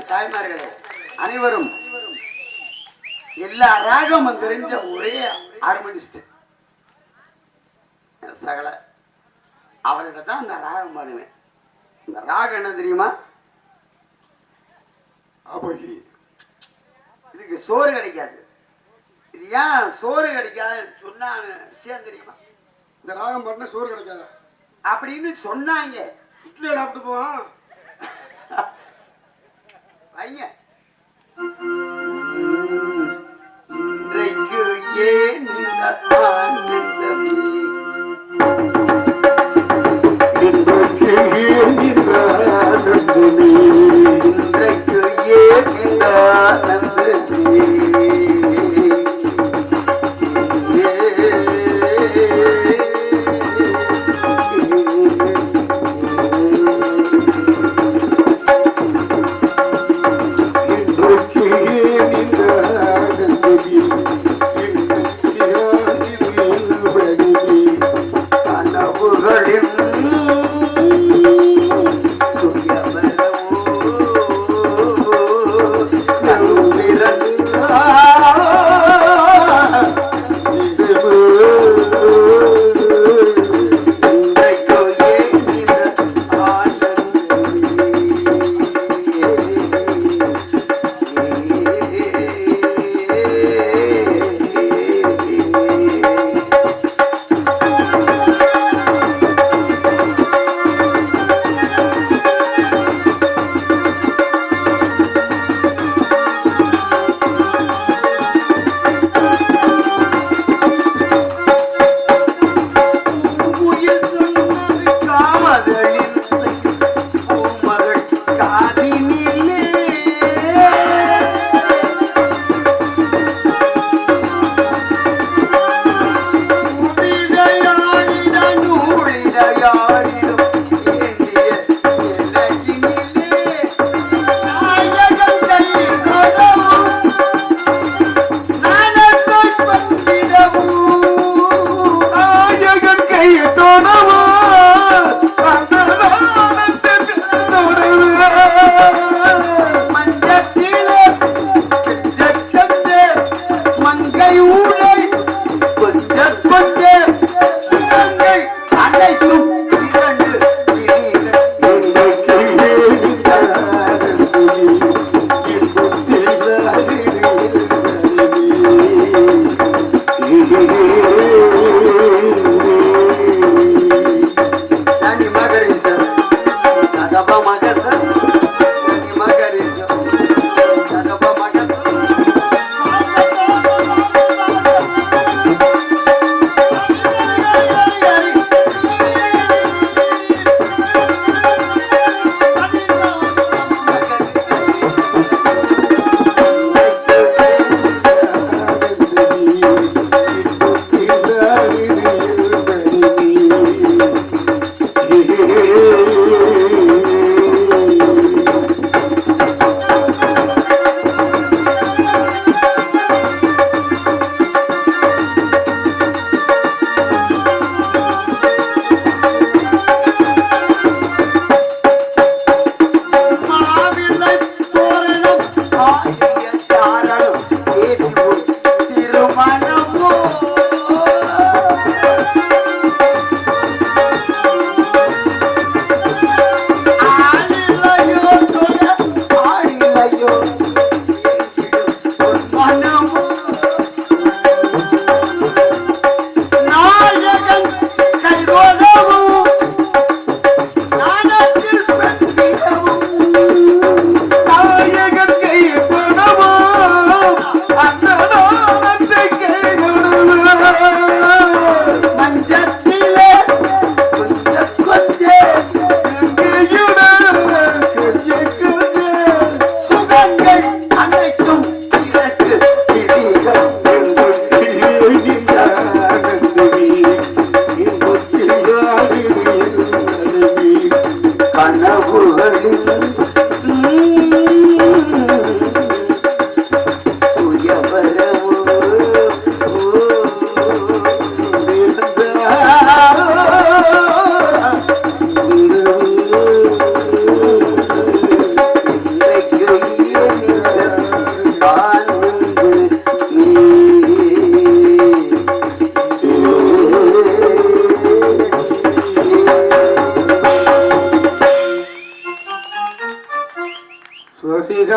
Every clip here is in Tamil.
தாய்மார்களே அனைவரும் எல்லா ராகமும் தெரிஞ்ச ஒரே ஹார்மோனிஸ்ட் சகல அவர்கிட்ட தான் அந்த ராகம் பாடுவேன். இந்த ராகம் என்ன தெரியுமா? இதுக்கு சோறு கிடைக்காது. இது ஏன் சோறு கிடைக்காது சொன்னான்னு விஷயம் தெரியுமா? இந்த ராகம் பாடினா சோறு கிடைக்காத அப்படின்னு சொன்னாங்க. இட்லி சாப்பிட்டு போவான் வைங்க. இன்றைக்கு ஏன் இந்த ஆனந்தமே, இன்றைக்கு ஏன் இந்த ஆனந்தமே, இன்றைக்கு ஏன் இந்த ஆனந்தமே,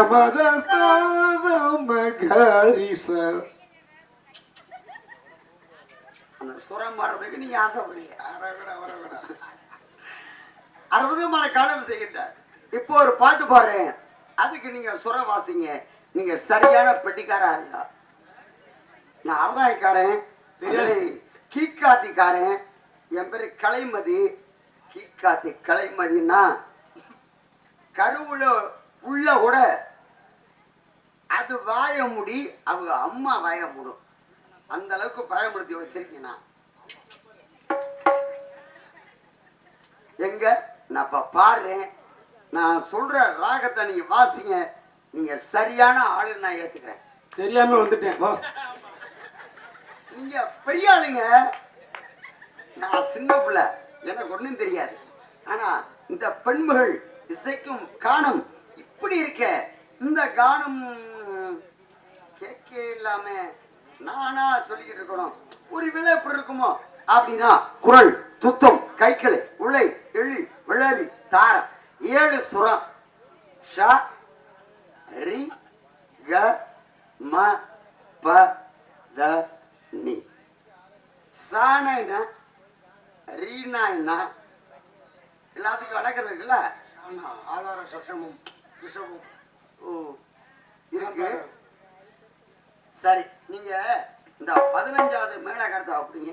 கமத காரிச. அந்த சுரம் வர்றதுக்கு நீங்க ஆசைப்படுறீங்க. அற்புதமான காலம் செய்கின்றார். இப்போ ஒரு பாட்டு பாடுறேன், அதுக்கு நீங்க சுர வாசிங்க. நீங்க சரியான பெட்டிக்காரா இருந்தா. நான் அரதாய்க்காரன், கீக்காத்திக்காரன். என் பேரு கலைமதி. கீக்காத்தி கலைமதினா கருவுல உள்ள கூட அது வாய முடி, அவங்க அம்மா வாய முடும். அந்த அளவுக்கு பயமுறுத்தி வச்சிருக்கேன் நான். எங்க நான் இப்ப பாடுறேன், நான் சொல்ற ராகத்தை நீங்க வாசிங்க. நீங்க சரியான ஆளு நான் ஏத்துக்கிறேன். தெரியாம வந்துட்டேன். நீங்க பெரிய ஆளுங்க, நான் சின்ன பிள்ளை, எனக்கு ஒண்ணும் தெரியாது. ஆனா இந்த பெண்மகள் இசைக்கும் கானம் இப்படி இருக்க, இந்த கானம் கேட்க இல்லாம நானா சொல்லிக்கிட்டு இருக்கணும். ஒரு விலை எப்படி இருக்குமோ அப்படின்னா குரல், துத்தம், கைக்களை, உலை, எழி, விளரி, தாரம், 7 சுரம். ஷ ரி க ம ப த நி. சானா என்ன, ரீனா என்ன, எல்லாத்துக்கும் வழக்கம் இருக்குல்ல. ஆதார சசமும் விஷமும் இருக்கு. சரி, நீங்க இந்த 15வது மேலகரத்தை அப்படிங்க.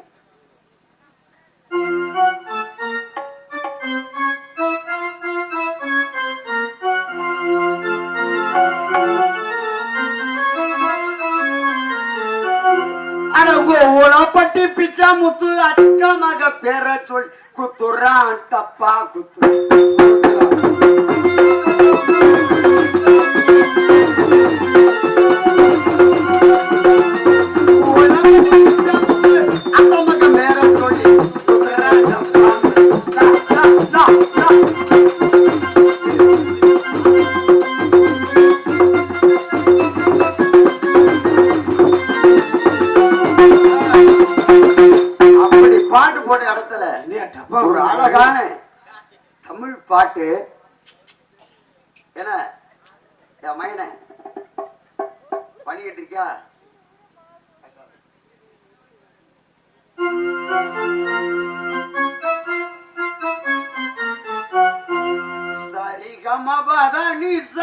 பட்டி பிச்சா முத்து அக்கமாக பேர சொல் குத்துறான் தப்பா குத்து. அக்கமாக பேர சொல்லி குத்துறான் தப்பா. பாட்டு போட்ட இடத்துல ஒரு அழகான தமிழ் பாட்டு. என்ன என் மையன பண்ணிக்கிட்டு இருக்கியா? சரிகமபத நிச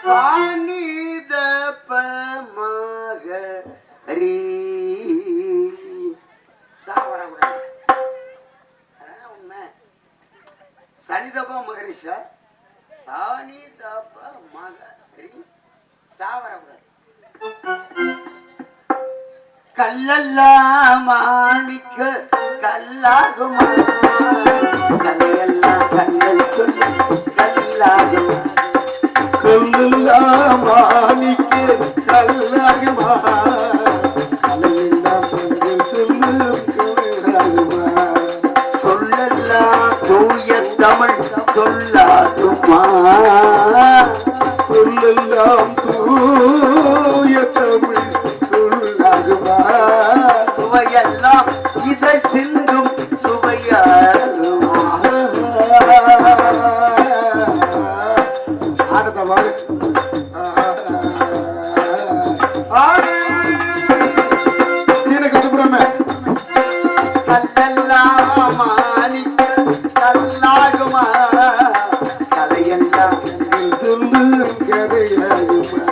சானித பமகரி. சனிதப மகரிஷா சானிதப மகரி சாவரக்கூடாது. கல்லெல்லாம் மாணிக்க கல்லாகுமா, கல்லையெல்லாம் கண்ணல் சொல்லி கல்லாகுமா, கல்லெல்லாம் மாணிக்க கல்லாகுமா, கல்லையெல்லாம் கண்ணல் சொல்லி கல்லாகுமா, சொல்லெல்லாம் தூய தமிழ் சொல்லாதுமா, சொல்லெல்லாம் தூய தமிழ் சொல்லாகுமா, சுவையெல்லாம் இதை சிந்தும் சுவையாகுமா. ஆடத்த பாரு. சீன கத்துப்புறாம கல்லெல்லாம் மாணிக்க கல்லாகுமா, கலையெல்லாம் சொல்லு கதையாகுமா.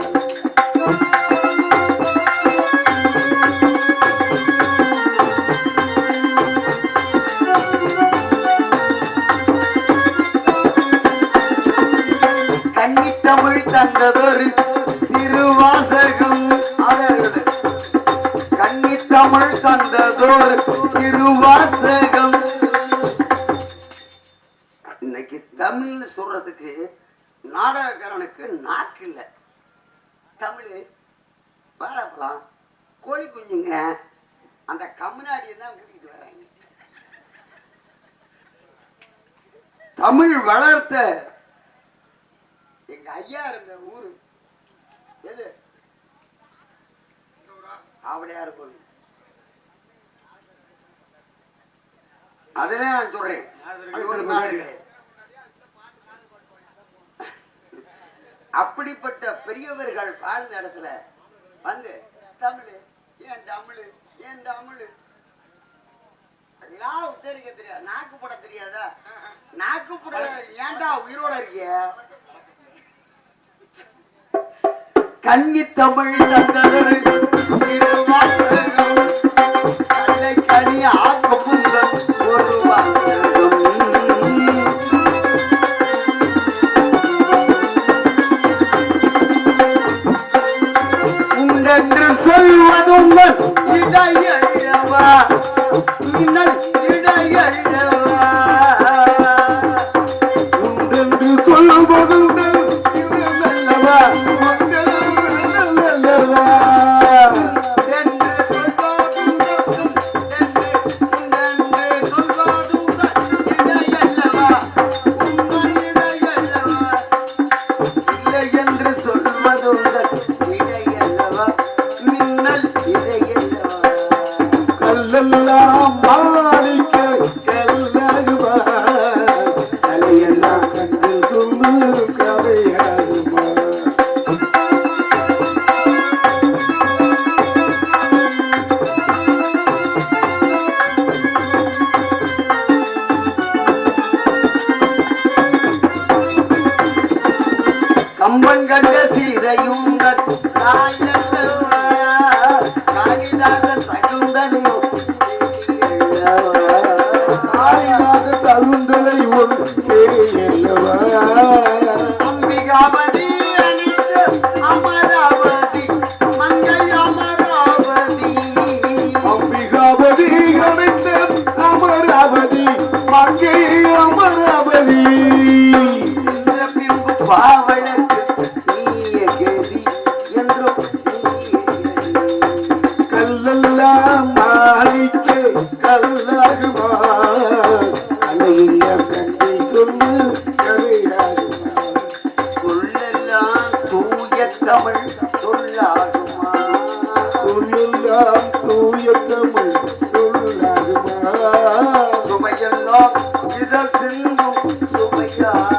கன்னித்தமிழ் தந்ததொரு திருவாசகம். கன்னித்தமிழ் தந்ததொரு திருவாசகம். இன்னைக்கு தமிழ்னு சொல்றதுக்கு நாடகக்காரனுக்கு நாக்கு இல்ல. தமிழ் வாழைப்பழம், கோழி குஞ்சுங்க, அந்த கம்முனாடியை தான் கூட்டிட்டு வர்றாங்க. தமிழ் வளர்த்த எங்க ஐயா இருந்த ஊரு எது? ஆவடையார் கோவில். அதுல நான் சொல்றேன், அது ஒரு நாடு கிடையாது. அப்படிப்பட்ட பெரியவர்கள் வாழ்ந்த இடத்துல வந்து தமிழ் ஏன் தமிழ் ஏன் தமிழ் எல்லாம் உச்சரிக்க தெரியாது, நாக்கு போட தெரியாதா? நாக்கு போட ஏன்டா உயிரோட இருக்கிய? கன்னி தமிழ் தந்ததரு கனி ஆக்க புந்தன் ஒரு உண்டென்று சொல்வதுங்கள் இடையவா இன்னல் இடையவா உண்டென்று சொல்வதுங்கள் இடையல்லவா கல்லெல்லாம் மாணிக்க கல்லகுமா தலையெல்லாம் கண்டு சொல்லு கதையாகுமா கம்பன் கண்ட சீதையுங்கள் காளிதாசன் தகுந்தனையும் தகுந்தலை ஒரு செய்யல்லவா அம்பிகாபதி அணிந்து அமராவதி மங்கை அமராவதி அம்பிகாபதி அடைந்த அமராவதி மங்கை அமராவதி பின்பு பாவனுக்கு நீய கதி என்றும் கல்லெல்லாம் மாணிக்க கல்லாகுமா அலையில்ல கண்டை சொல்லு கதையாகுமா சொல்லெல்லாம் தூய தமிழ் சொல்லாகுமா சொல்லெல்லாம் தூய தமிழ் சொல்லாகுமா சுமையெல்லாம் இதழ் செல்லும் சுமையாகுமா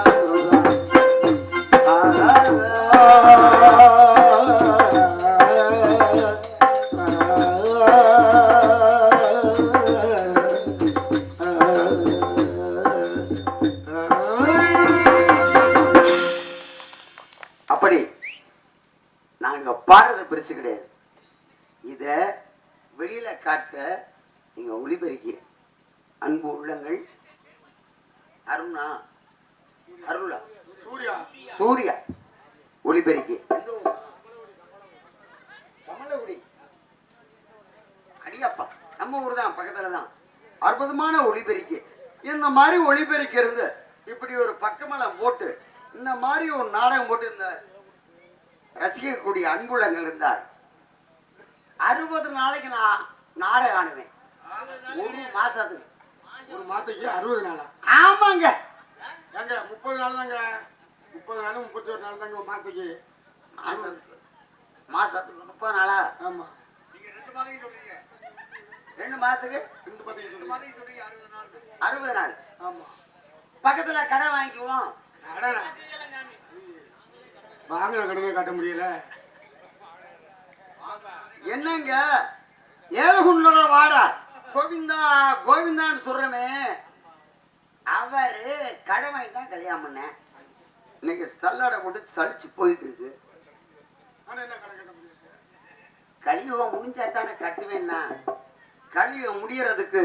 அப்படி நாங்க பாடுறது பெருசு கிடையாது. இத வெளியில காட்டுற நீங்க ஒளிபெருக்கி அன்பு உள்ளங்கள் அருணா அருளா சூர்யா ஒளிபெருக்கி கமலகுடி அடியப்பா நம்ம ஊர் தான் பக்கத்துல தான் அற்புதமான ஒளிபெருக்கி. இந்த மாதிரி ஒளிபெருக்கி இருந்து இப்படி ஒரு பக்கமெல்லாம் போட்டு இந்த மாதிரி ஒரு நாடகம் போட்டு இந்த ரசிக்கக்கூடிய அன்புள்ளங்கள் இருந்தார் 60 நாளைக்கு நான் நாடகம் ஆடுவேன். ஒரு மாசத்துக்கு ஒரு மாதத்துக்கு 60 நாளா? ஆமாங்க. ஏங்க 30 நாள் தாங்க, 30 நாள் 31 நாள் தாங்க ஒரு மாதத்துக்கு. மாசத்துக்கு 30 நாளா? ஆமா. நீங்க 2 மாதத்துக்கு சொல்றீங்க. 2 மாதத்துக்கு 2 மாதத்துக்கு சொல்றீங்க 60 நாள். 60 நாள். ஆமா. பக்கத்துல கடை வாங்கிக்குவோம். கடனா? வாங்கின கடனை காட்ட முடியல. என்னங்க ஏழுகுண்டோட வாடா கோவிந்தா கோவிந்தான்னு சொல்றமே அவரு கடை வாங்கி தான் கல்யாணம் பண்ணேன். இன்னைக்கு சல்லடை போட்டு சலிச்சு போயிட்டு இருக்கு. ஆனா என்ன கடை கட்ட முடியாது? கலியுகம் முடிஞ்சா தானே கட்டுவேன்னா கலியுகம் முடியறதுக்கு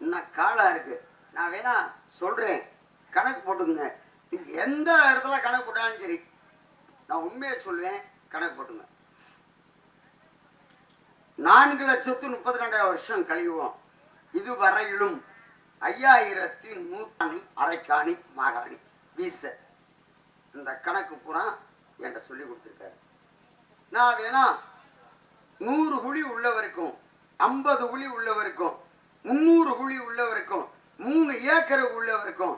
இன்னும் காலம் இருக்கு. நான் வேணா சொல்றேன், கணக்கு போட்டுங்க. நீங்க எந்த இடத்துல கணக்கு போட்டாலும் சரி, நான் உண்மையை சொல்லுவேன், கணக்கு போட்டுங்க. 4,32,000 வருஷம் கழிவோம். இதுவரையிலும் 5,100 அரைக்காணி மாகாணி வீச இந்த கணக்கு பூரா என்கிட்ட சொல்லி கொடுத்துருக்காரு. நான் வேணா 100 குழி உள்ளவருக்கும் 50 குழி உள்ளவருக்கும் 300 குழி உள்ளவருக்கும் 3 ஏக்கர் உள்ளவருக்கும்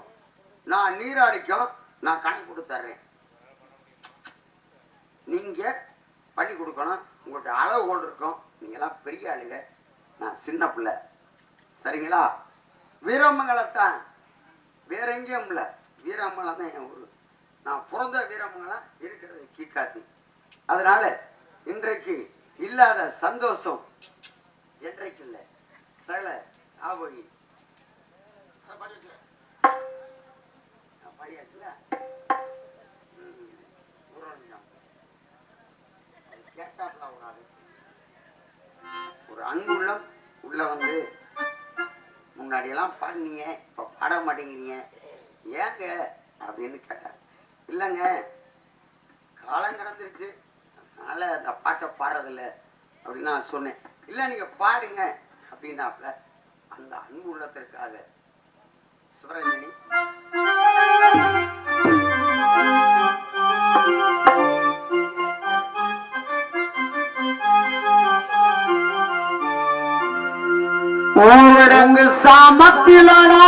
நான் நீராடிக்கும் நான் கணக்கு கொடுத்துறேன். நீங்க பண்ணி கொடுக்கணும். உங்கள்கிட்ட அளவுகோல் இருக்கும். நீங்களாம் பெரிய ஆளுங்க, நான் சின்ன பிள்ளை. சரிங்களா? வீரமங்கலத்தான், வேற எங்கேயும் இல்லை. வீரமங்கலம் தான் என் ஊர். நான் பிறந்த வீரமங்கலம் இருக்கிறது கீக்காத்தி. அதனால இன்றைக்கு இல்லாத சந்தோஷம் என்றைக்கு இல்லை. சகல ஆகோயி கேட்டாப்ல ஒரு அன்புள்ளம் உள்ள வந்து முன்னாடி எல்லாம் பாடினீங்க, இப்ப பாட மாட்டேங்கிறீங்க ஏங்க அப்படின்னு கேட்டார். இல்லைங்க காலம் கடந்துருச்சு, அதனால அந்த பாட்டை பாடுறதில்ல அப்படின்னு நான் சொன்னேன். இல்லை நீங்க பாடுங்க அப்படின்னாப்ல. அந்த அன்பு உள்ளத்திற்காக சிவரஞ்சனி ஊரடங்கு சாமத்திலடா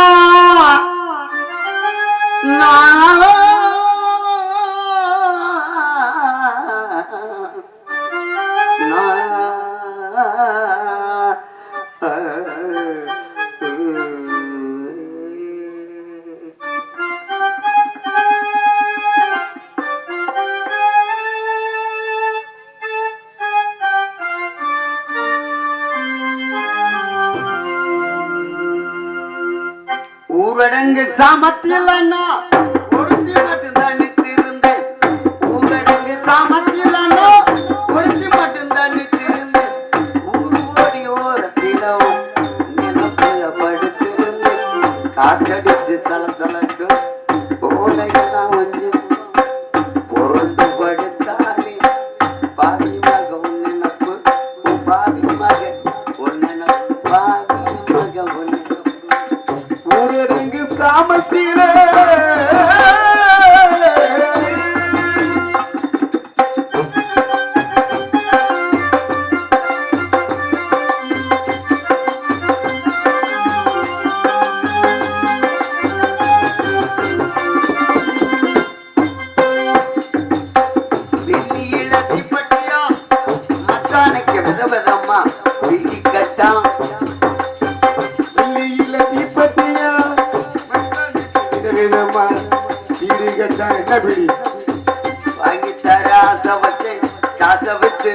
ஊரடங்கு சாமத்தில் அண்ணா ஒருத்தி மட்டும் தனித்திருந்தேன். ஊரடங்கு சாமத்தில் அண்ணா ஒருத்தி மட்டும் தனித்திருந்தேன். ஊரு ஓடி ஓரத்திலும் நிலப்புல படுத்திருந்தேன். காற்றடிச்சு சலசலக்கும் ஓலையெல்லாம் கொஞ்சம் பொருண்டு படுத்தாலே பாவி மக உன் நினப்பு, பாவி மக உன் நினப்பு, பாவி மக உன் நினப்பு. ஊரடங்கு சாமத்திலே வெள்ளியில தீப்பட்டியா மச்சானுக்கு விதவிதம்மா வெள்ளி கட்டா. என்ன பிடி வாங்கி தர ஆசை வச்சு காசை விட்டு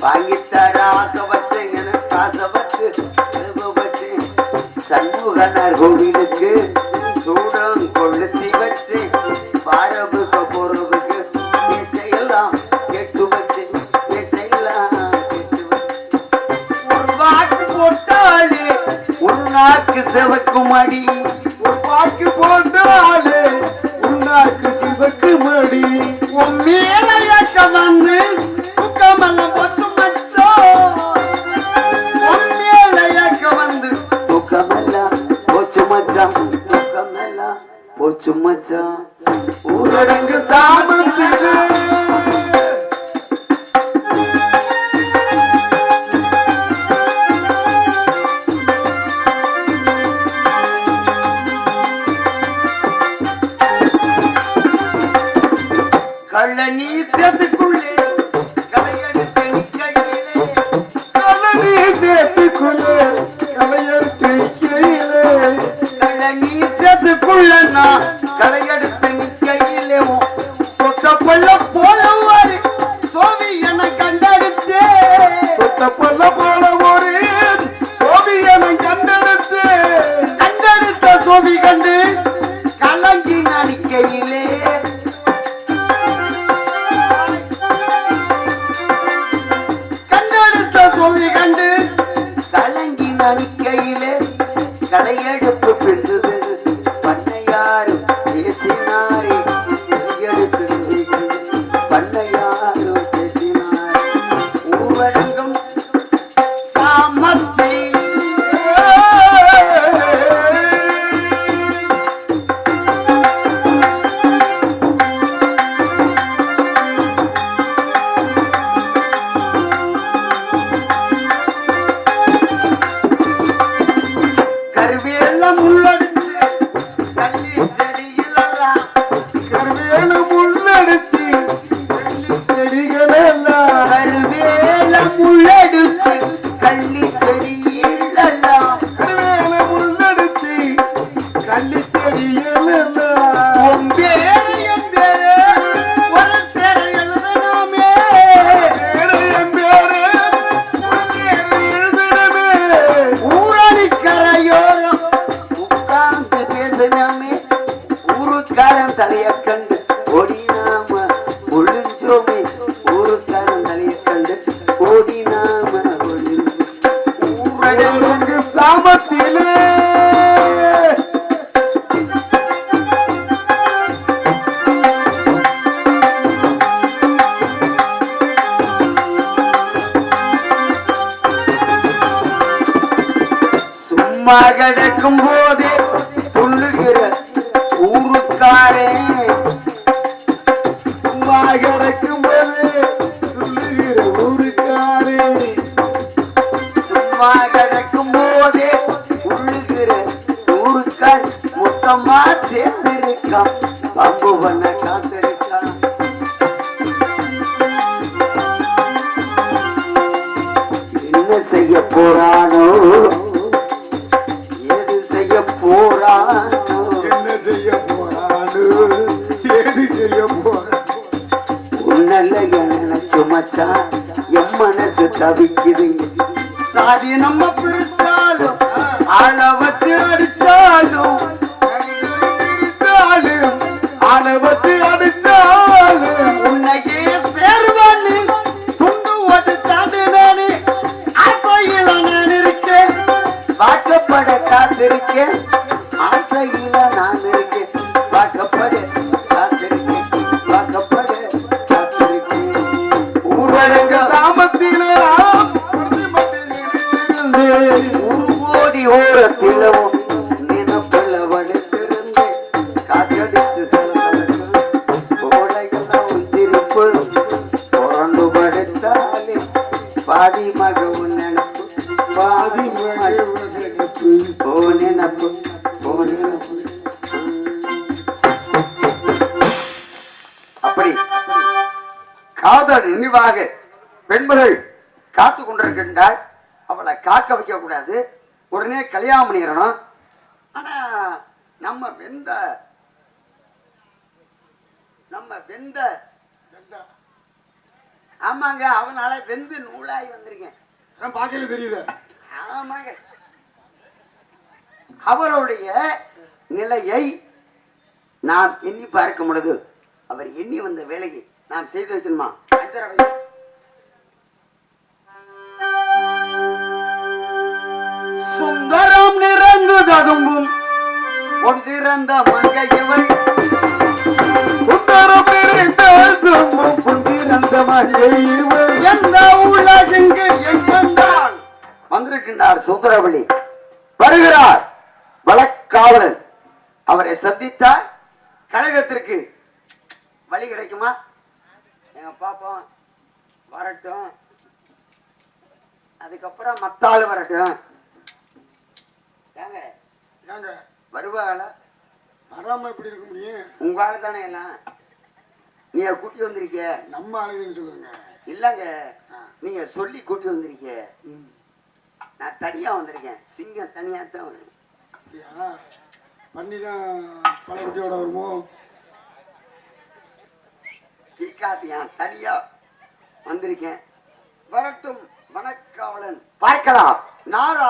வாங்கி தர ஆசை வச்சு காசை வச்சு வச்சு சண்முகனார் கோவிலுக்கு சூடம் கொளுத்தி வச்சு பாரபுக்கு பொருளுக்கு இசையெல்லாம் கெட்டு வச்சு இசையெல்லாம் கெட்டு வச்சு ஒரு வாக்கு போட்டாலே ஒரு நாக்கு செவக்குமடி. ஒரு பாக்கு போட்டாலே உன்னாக்கு சிவக்கு மடி. உன் மேல ஏக்க வந்து தூக்கமெல்லாம் பொத்து மச்சோ. உன் மேல ஏக்க வந்து தூக்கமெல்லாம் போச்சு மச்சான், தூக்கமெல்லாம் போச்சு மச்சான். ஊரடங்கு சாமத்திலே கள்ளநீ சேர்த்துக்குள்ளே கலையெடுத்து நிற்கையிலே, கள்ளநீ சேர்த்துக்குள்ளே கலையெடுத்து நிற்கையிலே, கள்ளநீ சேர்த்துக்குள்ளன்னா கலையெடுத்து நிற்கையிலே சொத்த கொள்ள போலவாரு சோவி என கண்டெடுத்தே. சொத்த பொல்ல போல ஒரு சோபியனை கண்டெடுத்து கண்டெடுத்த சோவி கண்டு கலங்கி நடிக்கையிலே, சோவி கண்டு கலங்கி நடிக்கையிலே கலையெடுப்பு பெற்றது பண்ணையாரும் பேசினாரே. எடுத்து பண்ணையாரும் பேசினார். ஊரடங்கும் சாமத்தை கருவேலம் உள்ளடிச்சு சும்மா கிடக்கும் போதே துள்ளுகிற ஊருக்காரே சும்மா கிடக்கும் போதே துள்ளுகிற ஊருக்காரே சும்மா கிடக்கும் போதே துள்ளுகிற ஊருக்கார் மொத்தமா சேர்ந்திருக்கான் பம்பு பண்ண காத்திருக்கான் என்ன செய்ய போறானோ ஏது செய்ய போறானோ என்ன செய்ய போறானு ஏது செய்ய போறான் உன்னல்ல நினைச்சு மச்சான் என் மனசு தவிக்குது சாதி நம்ம பிடிச்சாலும் ஆள வச்சு அடிச்சாலும் ஆள வச்சு அடிச்சாலும் உன்னையே சேர்வான்னு துண்டு ஓட்டு தாண்டு நானே ஆசையில நான் இருக்கேன் வாக்கப்பட காத்திருக்கேன் ஆசையில நான் இருக்கேன் வாக்கப்பட காத்திருக்கேன் வாக்கப்பட காத்திருக்கேன் ஊரடங்க கிராமத்திலே ஊர்வோடி ஓரத்திலும் நினப்புல வடுத்திருந்தேன் காற்றடித்து கோடையெல்லாம் உந்திருப்பு புரண்டு படுத்தாலே பாதி மகவும் நினப்பு பாதி மகவும் நினப்பு ஓ நினப்பு ஓ நினப்பு அப்படி காதல் நினைவாக பெண்மகள் காத்து கொண்டிருக்கின்றாள் அவளை காக்க வைக்க கூடாது உடனே கல்யாணம் பண்ணிடணும் ஆனா நம்ம வெந்த ஆமாங்க அவனால வெந்து நூலாகி வந்திருக்கேன் பாக்கையில தெரியுது ஆமாங்க அவருடைய நிலையை நாம் எண்ணி பார்க்க முடியுது அவர் எண்ணி வந்த வேலையை நாம் செய்து வைக்கணுமா சுந்தரம் நிறைந்து ததும்பும் ஒன்றிறந்த மங்கை இவள் சுந்தரம் நிறைந்த ஒன்றிறந்த மங்கை இவள் எந்த உலகெங்கு எங்கென்றால் வந்திருக்கின்றார் சுந்தரவழி வருகிறார் வழக்காவலன் அவரை சந்தித்தால் கழகத்திற்கு வழி கிடைக்குமா எங்க பாப்போம் வரட்டும் அதுக்கப்புறம் மத்தாள் வரட்டும் ஏங்க ஏங்க வருவாங்கள வராம எப்படி இருக்க முடியும் உங்க ஆளு தானே எல்லாம் நீங்க கூட்டி வந்திருக்க நம்ம ஆளுங்கன்னு சொல்லுங்க இல்லங்க நீங்க சொல்லி கூட்டி வந்திருக்க நான் தனியா வந்திருக்கேன் சிங்கம் தனியா தான் வருவேன் அப்படியா பண்ணி தான் பல குட்டியோட வருமோ கீக்காத்தியான் தனியா வந்திருக்கேன் வரட்டும் வணக்காவலன் பார்க்கலாம் நாரா